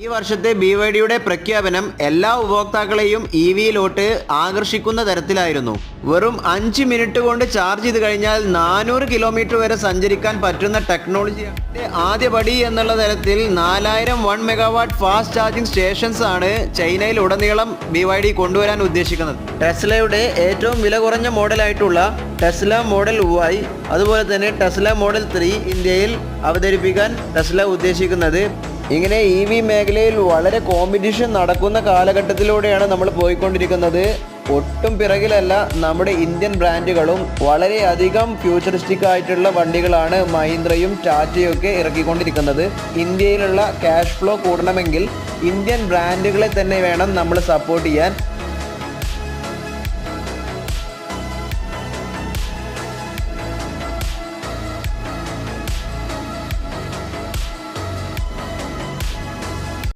ഈ വർഷത്തെ BYDയുടെ പ്രഖ്യാപനം എല്ലാ ഉപഭോക്താക്കളെയും EVയിലോട്ട് ആകർഷിക്കുന്ന തരത്തിലായിരുന്നു. വെറും 5 മിനിറ്റ് കൊണ്ട് ചാർജ് ചെയ്ത് കഴിഞ്ഞാൽ 400 കിലോമീറ്റർ വരെ സഞ്ചരിക്കാൻ പറ്റുന്ന ടെക്നോളജിയുടെ ആദ്യപടി എന്നുള്ള തരത്തിൽ 4000 1 മെഗാവാട്ട് ഫാസ്റ്റ് ചാർജിംഗ് സ്റ്റേഷൻസ് ആണ് ചൈനയിൽ ഉടനീളം BYD കൊണ്ടുവരാൻ ഉദ്ദേശിക്കുന്നത്. ടെസ്ലയുടെ ഏറ്റവും വില കുറഞ്ഞ മോഡലായിട്ടുള്ള ടെസ്ല മോഡൽ Y അതുപോലെ തന്നെ ടെസ്ല മോഡൽ 3 ഇന്ത്യയിൽ അവതരിപ്പിക്കാൻ ടെസ്ല ഉദ്ദേശിക്കുന്നത്. ഇങ്ങനെ EV മേഖലയിൽ വളരെ കോമ്പറ്റീഷൻ നടക്കുന്ന കാലഘട്ടത്തിലൂടെയാണ് നമ്മൾ പോയിക്കൊണ്ടിരിക്കുന്നത്. ഒട്ടും പിറകിലല്ല നമ്മുടെ ഇന്ത്യൻ ബ്രാൻഡുകളും. വളരെയധികം ഫ്യൂച്ചറിസ്റ്റിക് ആയിട്ടുള്ള വണ്ടികളാണ് മഹീന്ദ്രയും ടാറ്റയും ഒക്കെ ഇറക്കിക്കൊണ്ടിരിക്കുന്നത്. ഇന്ത്യയിലുള്ള ക്യാഷ് ഫ്ലോ കൂടണമെങ്കിൽ ഇന്ത്യൻ ബ്രാൻഡുകളെ തന്നെ വേണം നമ്മൾ സപ്പോർട്ട് ചെയ്യാൻ.